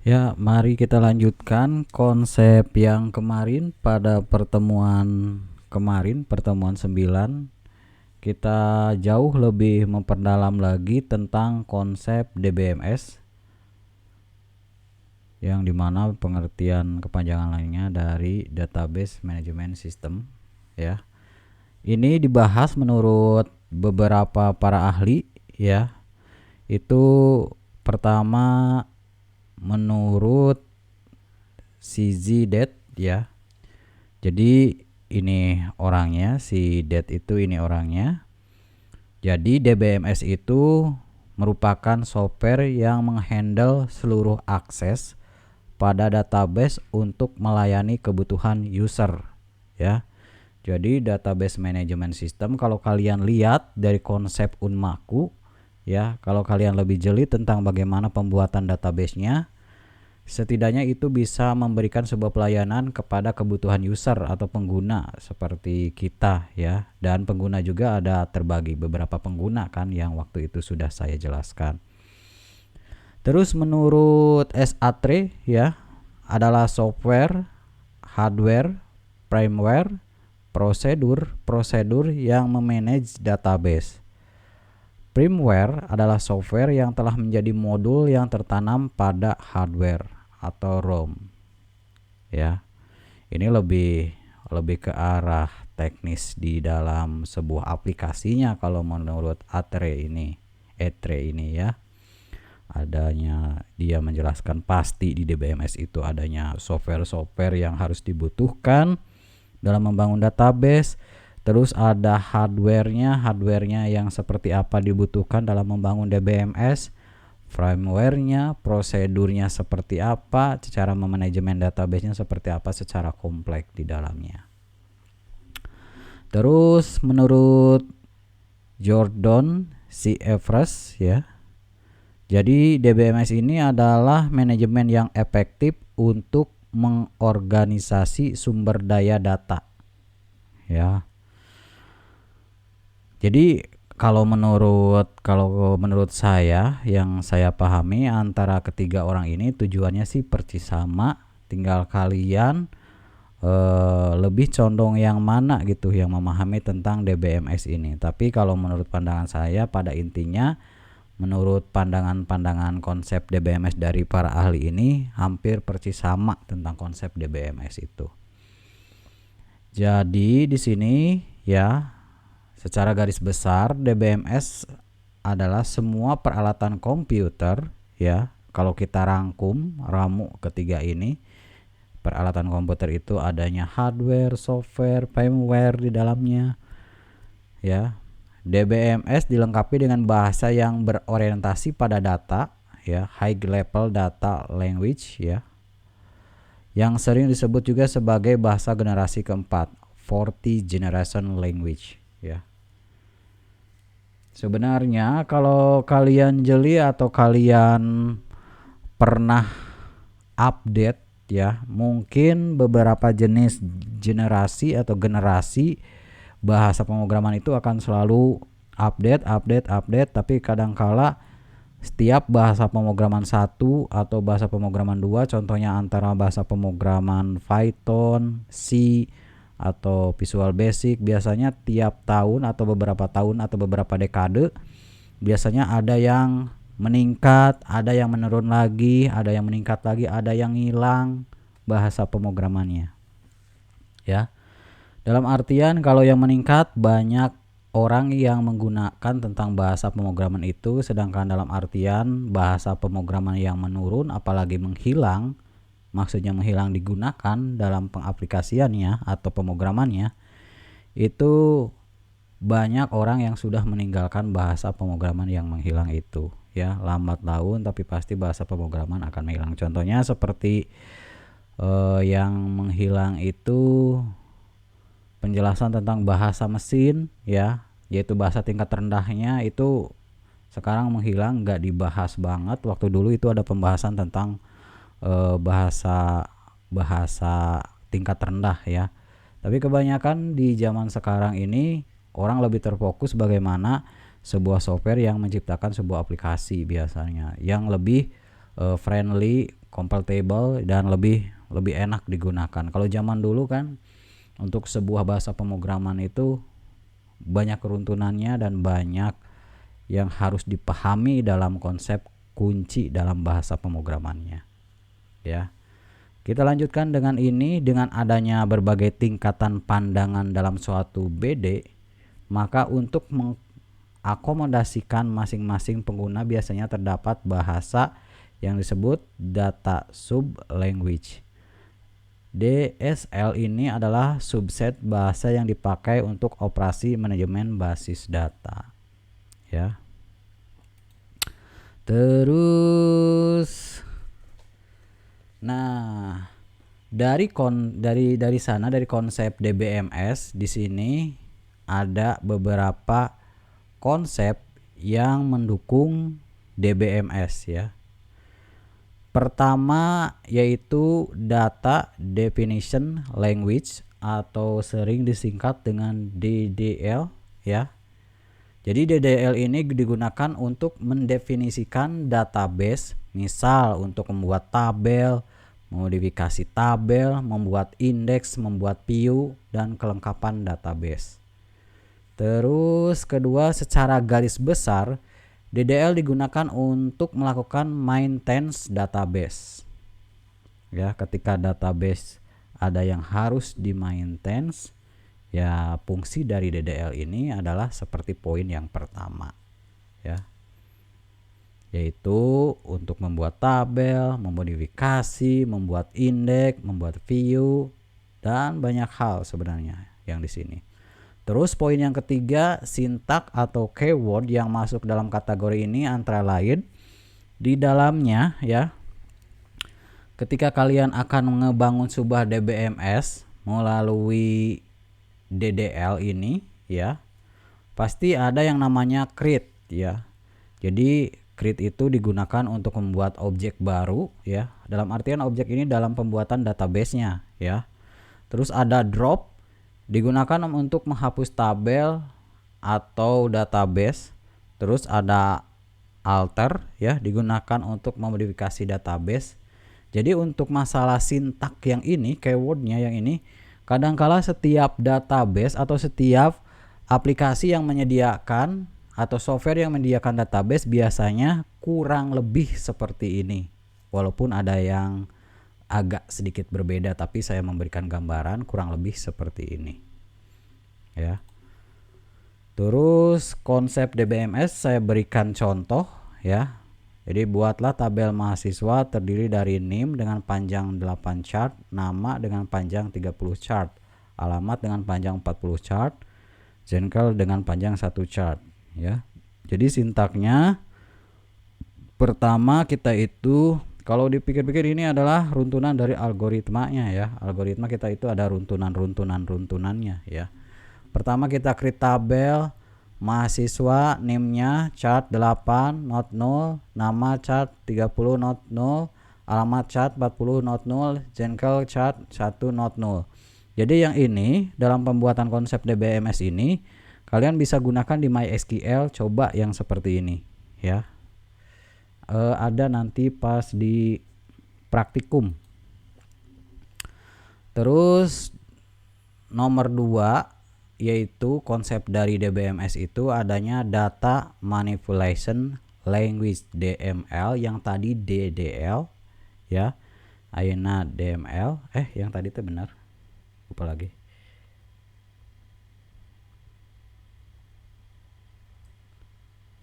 Ya, mari kita lanjutkan konsep yang kemarin pada pertemuan 9. Kita jauh lebih memperdalam lagi tentang konsep DBMS, yang dimana pengertian kepanjangan lainnya dari Database Management System. Ya, ini dibahas menurut beberapa para ahli. Ya, itu pertama menurut CZ Det, ya. Jadi ini orangnya, si Det itu ini orangnya. Jadi DBMS itu merupakan software yang menghandle seluruh akses pada database untuk melayani kebutuhan user, ya. Jadi database management system, kalau kalian lihat dari konsep Unmaku, ya, kalau kalian lebih jeli tentang bagaimana pembuatan database-nya, setidaknya itu bisa memberikan sebuah pelayanan kepada kebutuhan user atau pengguna seperti kita, ya. Dan pengguna juga ada terbagi beberapa pengguna kan yang waktu itu sudah saya jelaskan. Terus menurut SATRE, ya, adalah software, hardware, firmware, prosedur yang memanage database. Firmware adalah software yang telah menjadi modul yang tertanam pada hardware atau ROM. Ya, ini lebih ke arah teknis di dalam sebuah aplikasinya kalau menurut Etre ini, ya. Adanya dia menjelaskan pasti di DBMS itu adanya software yang harus dibutuhkan dalam membangun database. Terus ada hardware-nya yang seperti apa dibutuhkan dalam membangun DBMS, firmware-nya, prosedurnya seperti apa, cara memanajemen database-nya seperti apa secara kompleks di dalamnya. Terus menurut Jordan C. Everest, ya. Jadi DBMS ini adalah manajemen yang efektif untuk mengorganisasi sumber daya data, ya. Jadi kalau menurut saya, yang saya pahami, antara ketiga orang ini tujuannya sih persis sama, tinggal kalian lebih condong yang mana gitu yang memahami tentang DBMS ini. Tapi kalau menurut pandangan saya, pada intinya menurut pandangan konsep DBMS dari para ahli ini hampir persis sama tentang konsep DBMS itu. Jadi di sini, ya, secara garis besar DBMS adalah semua peralatan komputer, ya. Kalau kita ramu ketiga ini, peralatan komputer itu adanya hardware, software, firmware di dalamnya, ya. DBMS dilengkapi dengan bahasa yang berorientasi pada data, ya, high level data language, ya, yang sering disebut juga sebagai bahasa generasi keempat, 40 generation language, ya. Sebenarnya kalau kalian jeli atau kalian pernah update, ya, mungkin beberapa jenis generasi bahasa pemrograman itu akan selalu update, tapi kadangkala setiap bahasa pemrograman 1 atau bahasa pemrograman 2, contohnya antara bahasa pemrograman Python, C, atau Visual Basic, biasanya tiap tahun atau beberapa tahun atau beberapa dekade biasanya ada yang meningkat, ada yang menurun lagi, ada yang meningkat lagi, ada yang hilang bahasa pemrogramannya, ya. Dalam artian kalau yang meningkat banyak orang yang menggunakan tentang bahasa pemrograman itu, sedangkan dalam artian bahasa pemrograman yang menurun apalagi menghilang, maksudnya menghilang digunakan dalam pengaplikasiannya atau pemrogramannya, itu banyak orang yang sudah meninggalkan bahasa pemrograman yang menghilang itu, ya. Lambat laun tapi pasti bahasa pemrograman akan menghilang. Contohnya seperti yang menghilang itu penjelasan tentang bahasa mesin, ya, yaitu bahasa tingkat rendahnya itu sekarang menghilang, nggak dibahas banget. Waktu dulu itu ada pembahasan tentang bahasa tingkat rendah, ya. Tapi kebanyakan di zaman sekarang ini orang lebih terfokus bagaimana sebuah software yang menciptakan sebuah aplikasi biasanya yang lebih friendly, compatible dan lebih enak digunakan. Kalau zaman dulu kan untuk sebuah bahasa pemrograman itu banyak keruntunannya dan banyak yang harus dipahami dalam konsep kunci dalam bahasa pemrogramannya. Ya. Kita lanjutkan dengan ini. Dengan adanya berbagai tingkatan pandangan dalam suatu BD, maka untuk mengakomodasikan masing-masing pengguna biasanya terdapat bahasa yang disebut data sub language. DSL ini adalah subset bahasa yang dipakai untuk operasi manajemen basis data. Ya. Terus nah, dari konsep DBMS di sini ada beberapa konsep yang mendukung DBMS ya. Pertama yaitu Data Definition Language atau sering disingkat dengan DDL ya. Jadi DDL ini digunakan untuk mendefinisikan database, misal untuk membuat tabel, modifikasi tabel, membuat indeks, membuat view, dan kelengkapan database. Terus kedua, secara garis besar DDL digunakan untuk melakukan maintenance database. Ya, ketika database ada yang harus di maintenance, ya fungsi dari DDL ini adalah seperti poin yang pertama. Ya. Yaitu untuk membuat tabel, memodifikasi, membuat indeks, membuat view, dan banyak hal sebenarnya yang di sini. Terus poin yang ketiga, sintak atau keyword yang masuk dalam kategori ini antara lain di dalamnya ya. Ketika kalian akan ngebangun sebuah DBMS melalui DDL ini ya, pasti ada yang namanya create ya. Jadi create itu digunakan untuk membuat objek baru ya. Dalam artian objek ini dalam pembuatan database-nya ya. Terus ada drop, digunakan untuk menghapus tabel atau database. Terus ada alter ya, digunakan untuk memodifikasi database. Jadi untuk masalah sintak yang ini, keywordnya yang ini, kadangkala setiap database atau setiap aplikasi yang menyediakan atau software yang menyediakan database biasanya kurang lebih seperti ini. Walaupun ada yang agak sedikit berbeda, tapi saya memberikan gambaran kurang lebih seperti ini ya. Terus konsep DBMS saya berikan contoh ya. Jadi buatlah tabel mahasiswa terdiri dari NIM dengan panjang 8 chart, nama dengan panjang 30 chart, alamat dengan panjang 40 chart, Zenkel dengan panjang 1 chart ya. Jadi sintaknya pertama kita itu, kalau dipikir-pikir ini adalah runtunan dari algoritmanya ya. Algoritma kita itu ada runtunannya ya. Pertama kita create tabel mahasiswa, NIM-nya chart 8 not 0, nama chart 30 not 0, alamat chart 40 not 0, Zenkel chart 1 not 0. Jadi yang ini dalam pembuatan konsep DBMS ini kalian bisa gunakan di MySQL, coba yang seperti ini ya. Ada nanti pas di praktikum. Terus nomor 2 yaitu konsep dari DBMS itu adanya Data Manipulation Language DML, yang tadi DDL ya. Ayeuna DML yang tadi itu benar, lupa lagi.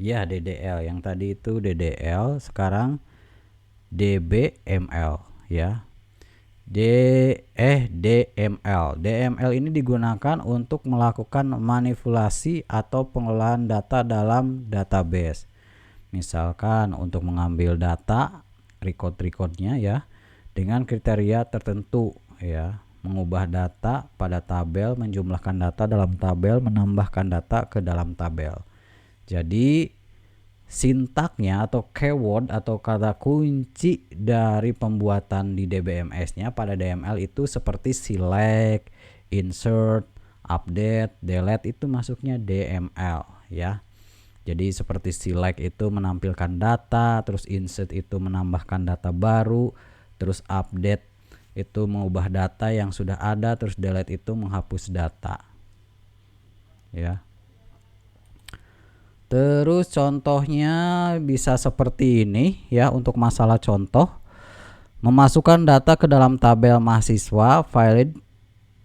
Ya, DDL yang tadi itu DDL, sekarang DBML ya. DML. DML ini digunakan untuk melakukan manipulasi atau pengolahan data dalam database. Misalkan untuk mengambil data record-recordnya ya dengan kriteria tertentu ya, mengubah data pada tabel, menjumlahkan data dalam tabel, menambahkan data ke dalam tabel. Jadi sintaknya atau keyword atau kata kunci dari pembuatan di DBMS-nya pada DML itu seperti select, insert, update, delete, itu masuknya DML ya. Jadi seperti select itu menampilkan data, terus insert itu menambahkan data baru, Terus update itu mengubah data yang sudah ada, terus delete itu menghapus data. Ya. Terus contohnya bisa seperti ini ya untuk masalah contoh. Memasukkan data ke dalam tabel mahasiswa, valid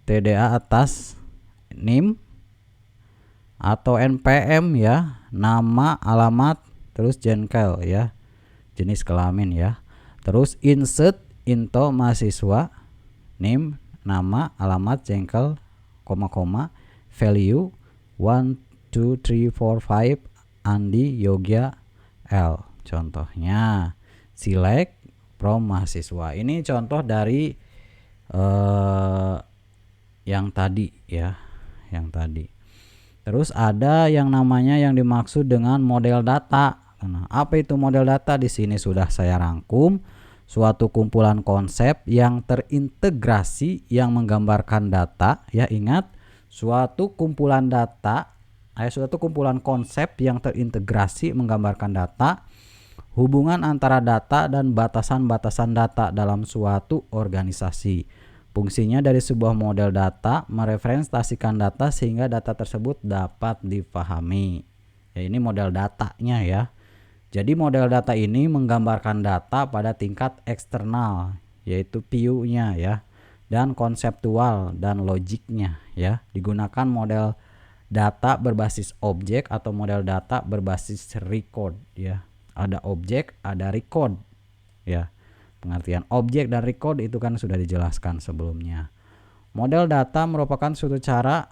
TDA atas NIM atau NPM ya, nama, alamat, terus jengkel ya, jenis kelamin ya. Terus insert info mahasiswa, NIM, nama, alamat, jengkel, koma, value 1 2 3 4 5 Andi Yogya L. Contohnya select from mahasiswa. Ini contoh dari yang tadi ya, yang tadi. Terus ada yang namanya yang dimaksud dengan model data. Nah, apa itu model data? Di sini sudah saya rangkum, suatu kumpulan konsep yang terintegrasi yang menggambarkan data. Ya, ingat, suatu kumpulan data, suatu kumpulan konsep yang terintegrasi menggambarkan data, hubungan antara data dan batasan-batasan data dalam suatu organisasi. Fungsinya dari sebuah model data merepresentasikan data sehingga data tersebut dapat dipahami. Ya, ini model datanya ya. Jadi model data ini menggambarkan data pada tingkat eksternal, yaitu view-nya ya, dan konseptual dan logiknya ya. Digunakan model data berbasis objek atau model data berbasis record ya. Ada objek, ada record ya. Pengertian objek dan record itu kan sudah dijelaskan sebelumnya. Model data merupakan suatu cara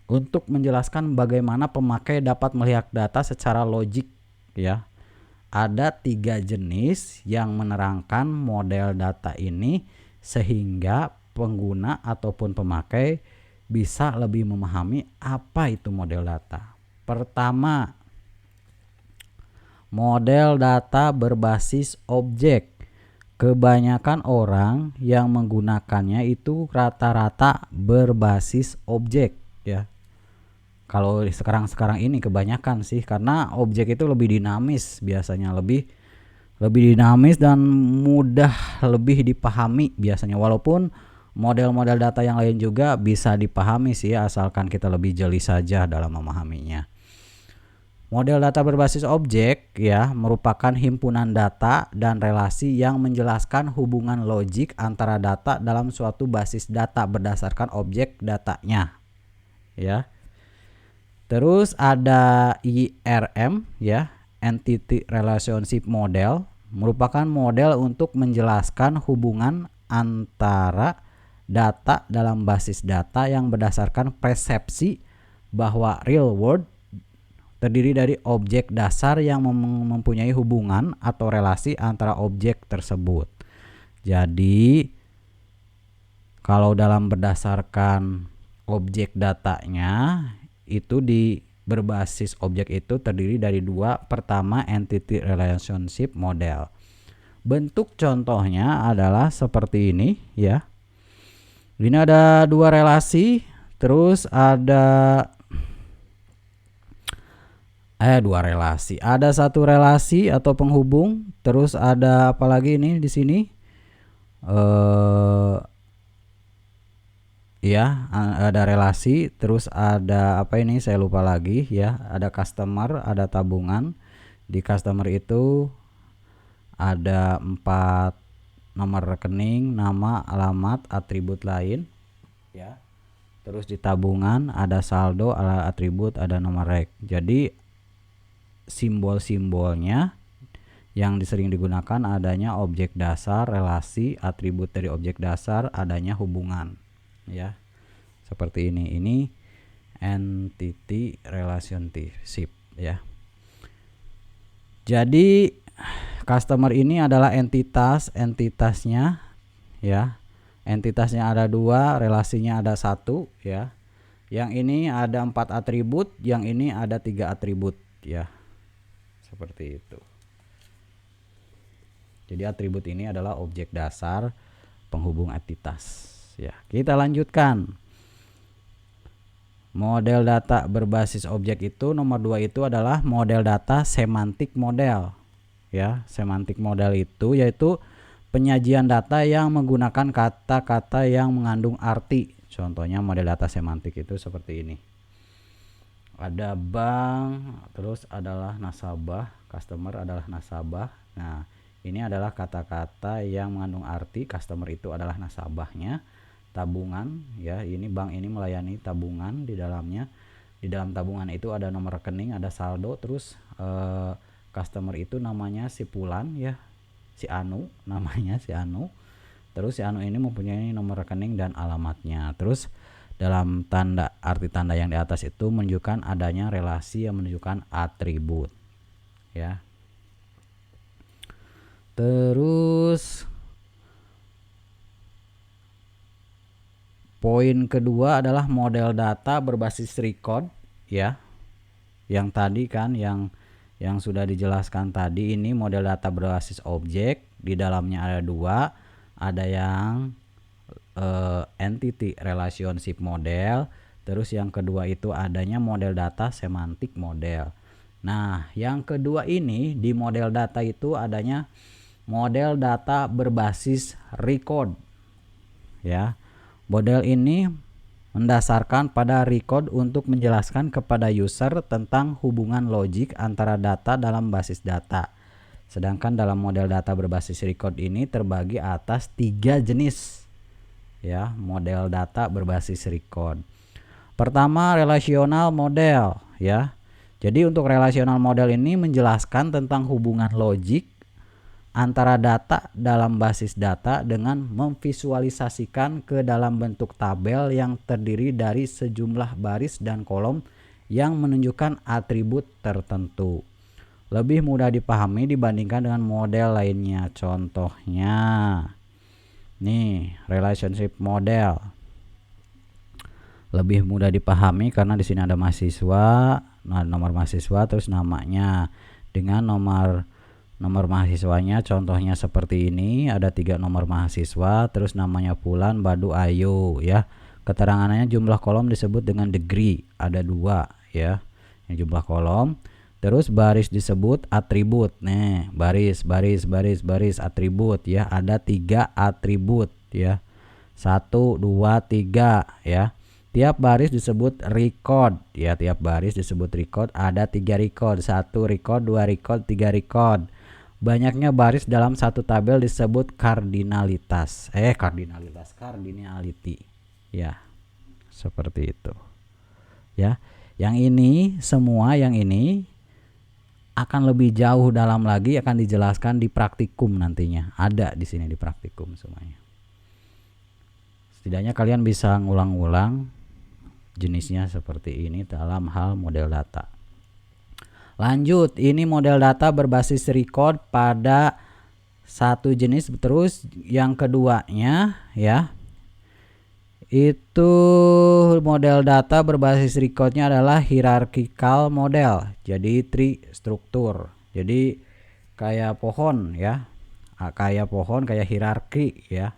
untuk menjelaskan bagaimana pemakai dapat melihat data secara logik ya. Ada 3 jenis yang menerangkan model data ini sehingga pengguna ataupun pemakai bisa lebih memahami apa itu model data. Pertama, model data berbasis objek. Kebanyakan orang yang menggunakannya itu rata-rata berbasis objek ya. Kalau sekarang ini kebanyakan sih, karena objek itu lebih dinamis, biasanya lebih dinamis dan mudah lebih dipahami biasanya. Walaupun model-model data yang lain juga bisa dipahami sih, asalkan kita lebih jeli saja dalam memahaminya. Model data berbasis objek ya merupakan himpunan data dan relasi yang menjelaskan hubungan logik antara data dalam suatu basis data berdasarkan objek datanya. Ya. Terus ada IRM ya, Entity Relationship Model, merupakan model untuk menjelaskan hubungan antara data dalam basis data yang berdasarkan persepsi bahwa real world terdiri dari objek dasar yang mempunyai hubungan atau relasi antara objek tersebut. Jadi kalau dalam berdasarkan objek datanya itu di berbasis objek itu terdiri dari 2. Pertama, entity relationship model. Bentuk contohnya adalah seperti ini ya. Ini ada 2 relasi, terus ada 2 relasi. Ada 1 relasi atau penghubung, terus ada apa lagi ini di sini? Ya, ada relasi, terus ada apa ini saya lupa lagi ya. Ada customer, ada tabungan. Di customer itu ada 4 nomor rekening, nama, alamat, atribut lain ya. Terus di tabungan ada saldo, ada atribut, ada nomor rek. Jadi simbol-simbolnya yang sering digunakan adanya objek dasar, relasi, atribut dari objek dasar, adanya hubungan ya. Seperti ini entity relationship ya. Jadi customer ini adalah entitasnya ya. Entitasnya ada 2, relasinya ada 1 ya. Yang ini ada 4 atribut, yang ini ada 3 atribut ya. Seperti itu. Jadi atribut ini adalah objek dasar penghubung entitas ya. Kita lanjutkan. Model data berbasis objek itu nomor 2 itu adalah model data semantik model ya. Semantik model itu yaitu penyajian data yang menggunakan kata-kata yang mengandung arti. Contohnya model data semantik itu seperti ini. Ada bank, terus adalah nasabah, customer adalah nasabah. Nah, ini adalah kata-kata yang mengandung arti. Customer itu adalah nasabahnya. Tabungan, ya, ini bank ini melayani tabungan di dalamnya. Di dalam tabungan itu ada nomor rekening, ada saldo, terus customer itu namanya si Pulan, ya, si Anu, namanya si Anu. Terus si Anu ini mempunyai nomor rekening dan alamatnya. Terus dalam tanda arti tanda yang di atas itu menunjukkan adanya relasi yang menunjukkan atribut, ya. Terus poin kedua adalah model data berbasis record, ya. Yang tadi kan yang sudah dijelaskan tadi, ini model data berbasis objek. Di dalamnya ada dua, ada yang entity relationship model, terus yang kedua itu adanya model data semantik model. Nah, yang kedua ini di model data itu adanya model data berbasis record, ya. Model ini mendasarkan pada record untuk menjelaskan kepada user tentang hubungan logik antara data dalam basis data. Sedangkan dalam model data berbasis record ini terbagi atas 3 jenis, ya, model data berbasis record. Pertama, relational model, ya. Jadi untuk relational model ini menjelaskan tentang hubungan logik antara data dalam basis data dengan memvisualisasikan ke dalam bentuk tabel yang terdiri dari sejumlah baris dan kolom yang menunjukkan atribut tertentu. Lebih mudah dipahami dibandingkan dengan model lainnya. Contohnya nih, relationship model. Lebih mudah dipahami karena di sini ada mahasiswa, nomor mahasiswa, terus namanya dengan nomor mahasiswanya. Contohnya seperti ini, ada 3 nomor mahasiswa, terus namanya Pulan, Badu, Ayu, ya. Keterangannya jumlah kolom disebut dengan degree, ada 2, ya, yang jumlah kolom. Terus baris disebut atribut. Nih, baris atribut, ya, ada 3 atribut, ya, 1 2 3, ya. Tiap baris disebut record, ya, tiap baris disebut record, ada 3 record, 1 record, 2 record, 3 record. Banyaknya baris dalam satu tabel disebut kardinalitas. Cardinality. Ya, seperti itu. Ya, yang ini semua yang ini akan lebih jauh dalam lagi, akan dijelaskan di praktikum nantinya. Ada di sini di praktikum semuanya. Setidaknya kalian bisa ngulang-ulang jenisnya seperti ini dalam hal model data. Lanjut, ini model data berbasis record pada satu jenis. Terus yang keduanya, ya, itu model data berbasis recordnya adalah hierarchical model. Jadi tree struktur. Jadi kayak pohon, ya, kayak pohon, kayak hierarki, ya.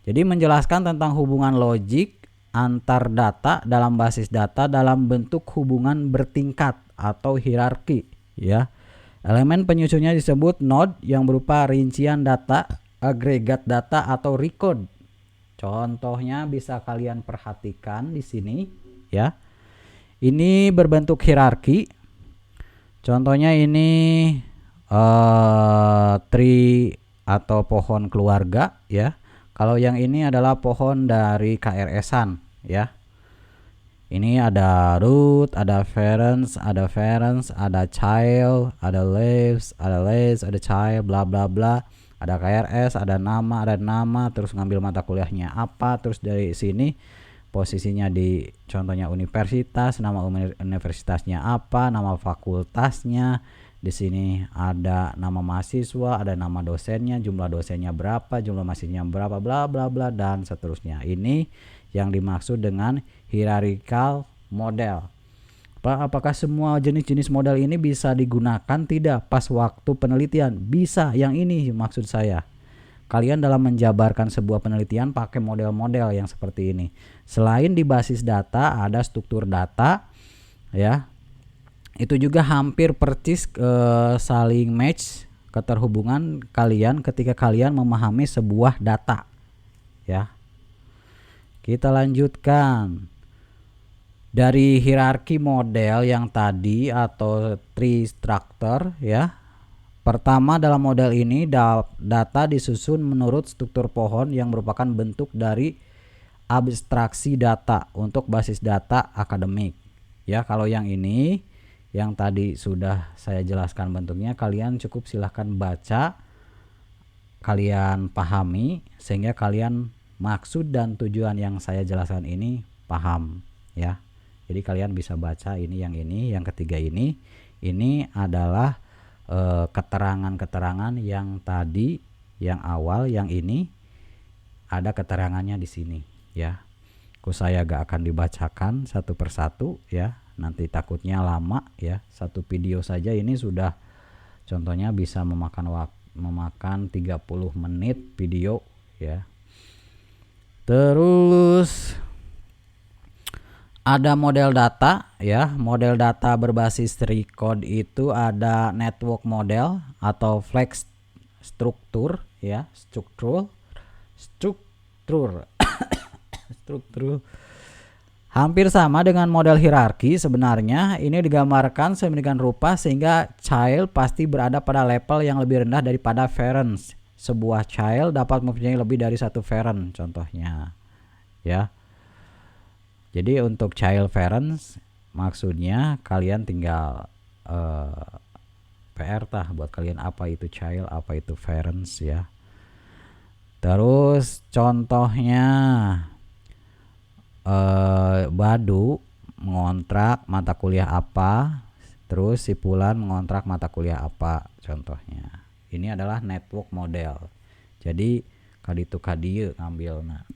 Jadi menjelaskan tentang hubungan logik antar data dalam basis data dalam bentuk hubungan bertingkat atau hierarki, ya. Elemen penyusunnya disebut node yang berupa rincian data, agregat data atau record. Contohnya bisa kalian perhatikan di sini, ya. Ini berbentuk hierarki. Contohnya ini tree atau pohon keluarga, ya. Kalau yang ini adalah pohon dari KRS-an, ya. Ini ada root, ada parents, ada child, ada leaves, ada child, bla bla bla. Ada KRS, ada nama, terus ngambil mata kuliahnya apa, terus dari sini posisinya di contohnya universitas, nama universitasnya apa, nama fakultasnya. Di sini ada nama mahasiswa, ada nama dosennya, jumlah dosennya berapa, jumlah mahasiswanya berapa, bla bla bla, dan seterusnya. Ini yang dimaksud dengan hierarchical model. Apakah semua jenis-jenis model ini bisa digunakan? Tidak. Pas waktu penelitian bisa. Yang ini maksud saya. Kalian dalam menjabarkan sebuah penelitian pakai model-model yang seperti ini. Selain di basis data ada struktur data, ya. Itu juga hampir persis saling match, keterhubungan kalian ketika kalian memahami sebuah data ya. Kita lanjutkan. Dari hierarki model yang tadi atau tree structure ya. Pertama, dalam model ini data disusun menurut struktur pohon yang merupakan bentuk dari abstraksi data untuk basis data akademik. Ya, kalau yang ini yang tadi sudah saya jelaskan bentuknya, kalian cukup silahkan baca, kalian pahami sehingga kalian maksud dan tujuan yang saya jelaskan ini paham ya. Jadi kalian bisa baca ini, yang ketiga ini adalah keterangan-keterangan yang tadi, yang awal, yang ini ada keterangannya di sini ya. Saya gak akan dibacakan satu persatu ya, nanti takutnya lama ya. Satu video saja ini sudah contohnya bisa memakan 30 menit video ya. Terus ada model data ya. Model data berbasis record itu ada network model atau flex struktur ya, struktur hampir sama dengan model hierarki. Sebenarnya ini digambarkan sedemikian rupa sehingga child pasti berada pada level yang lebih rendah daripada parents. Sebuah child dapat mempunyai lebih dari satu parent contohnya ya. Jadi untuk child parents maksudnya kalian tinggal PR tah buat kalian apa itu child, apa itu parents ya. Terus contohnya Badu mengontrak mata kuliah apa, terus si Pulan mengontrak mata kuliah apa contohnya. Ini adalah network model. Jadi kaditu kadieu ngambil. Nah,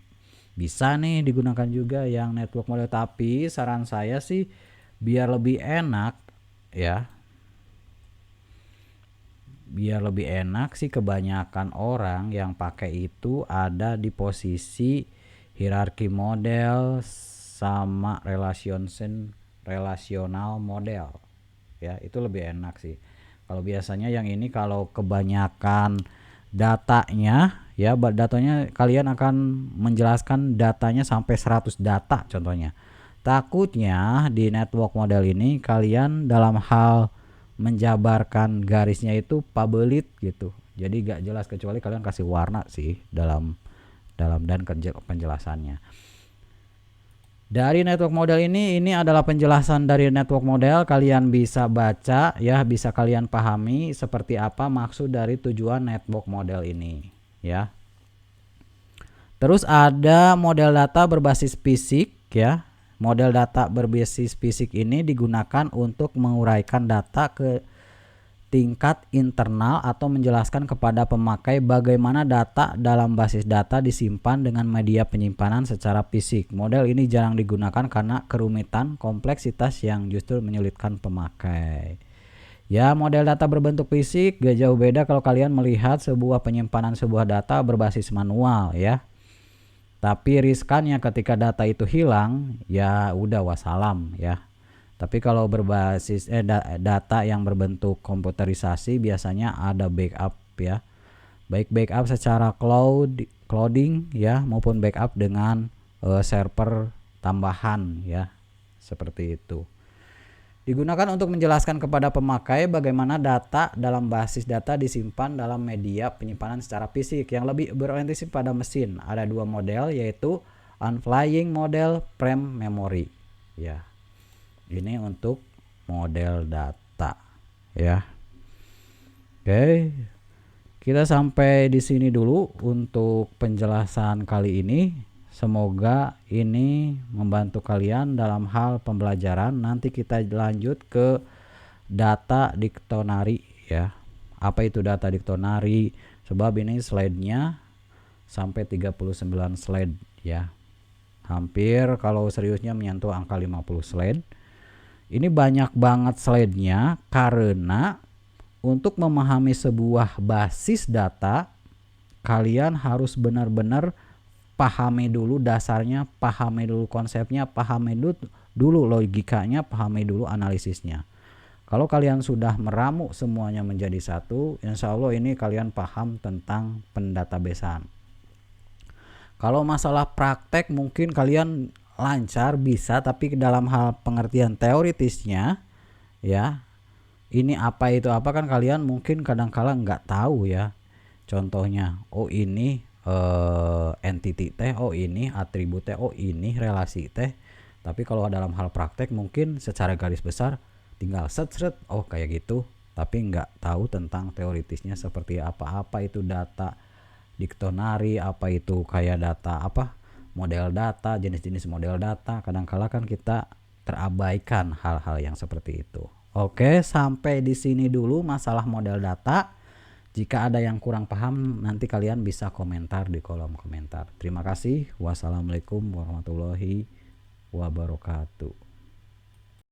bisa nih digunakan juga yang network model, tapi saran saya sih biar lebih enak ya. Biar lebih enak sih kebanyakan orang yang pakai itu ada di posisi hierarki model sama relasional model. Ya, itu lebih enak sih. Kalau biasanya yang ini kalau kebanyakan datanya ya, datanya kalian akan menjelaskan datanya sampai 100 data contohnya. Takutnya di network model ini kalian dalam hal menjabarkan garisnya itu pabelit gitu. Jadi gak jelas kecuali kalian kasih warna sih dalam dan penjelasannya. Dari network model ini adalah penjelasan dari network model. Kalian bisa baca ya, bisa kalian pahami seperti apa maksud dari tujuan network model ini ya. Terus ada model data berbasis fisik ya. Model data berbasis fisik ini digunakan untuk menguraikan data ke tingkat internal atau menjelaskan kepada pemakai bagaimana data dalam basis data disimpan dengan media penyimpanan secara fisik. Model ini jarang digunakan karena kerumitan, kompleksitas yang justru menyulitkan pemakai. Ya, model data berbentuk fisik gak jauh beda kalau kalian melihat sebuah penyimpanan sebuah data berbasis manual ya. Tapi riskannya ketika data itu hilang, ya udah wassalam ya. Tapi kalau berbasis data yang berbentuk komputerisasi biasanya ada backup ya. Baik backup secara clouding ya maupun backup dengan server tambahan ya. Seperti itu. Digunakan untuk menjelaskan kepada pemakai bagaimana data dalam basis data disimpan dalam media penyimpanan secara fisik yang lebih berorientasi pada mesin. Ada dua model yaitu unflying model frame memory ya. Ini untuk model data ya. Oke. Kita sampai di sini dulu untuk penjelasan kali ini. Semoga ini membantu kalian dalam hal pembelajaran. Nanti kita lanjut ke data dictionary ya. Apa itu data dictionary? Sebab ini slide-nya sampai 39 slide ya. Hampir kalau seriusnya menyentuh angka 50 slide. Ini banyak banget slide-nya karena untuk memahami sebuah basis data kalian harus benar-benar pahami dulu dasarnya, pahami dulu konsepnya, pahami dulu logikanya, pahami dulu analisisnya. Kalau kalian sudah meramu semuanya menjadi satu, insya Allah ini kalian paham tentang pendatabesan. Kalau masalah praktek mungkin kalian lancar bisa, tapi dalam hal pengertian teoritisnya ya, ini apa itu apa kan kalian mungkin kadang-kala nggak tahu ya. Contohnya, oh ini entity teh, oh ini atribut teh, oh ini relasi teh. Tapi kalau dalam hal praktek mungkin secara garis besar tinggal set oh kayak gitu, tapi nggak tahu tentang teoritisnya seperti apa itu data diktonari, apa itu kayak data apa model data, jenis-jenis model data. Kadang-kala kan kita terabaikan hal-hal yang seperti itu. Oke, sampai di sini dulu masalah model data. Jika ada yang kurang paham, nanti kalian bisa komentar di kolom komentar. Terima kasih. Wassalamualaikum warahmatullahi wabarakatuh.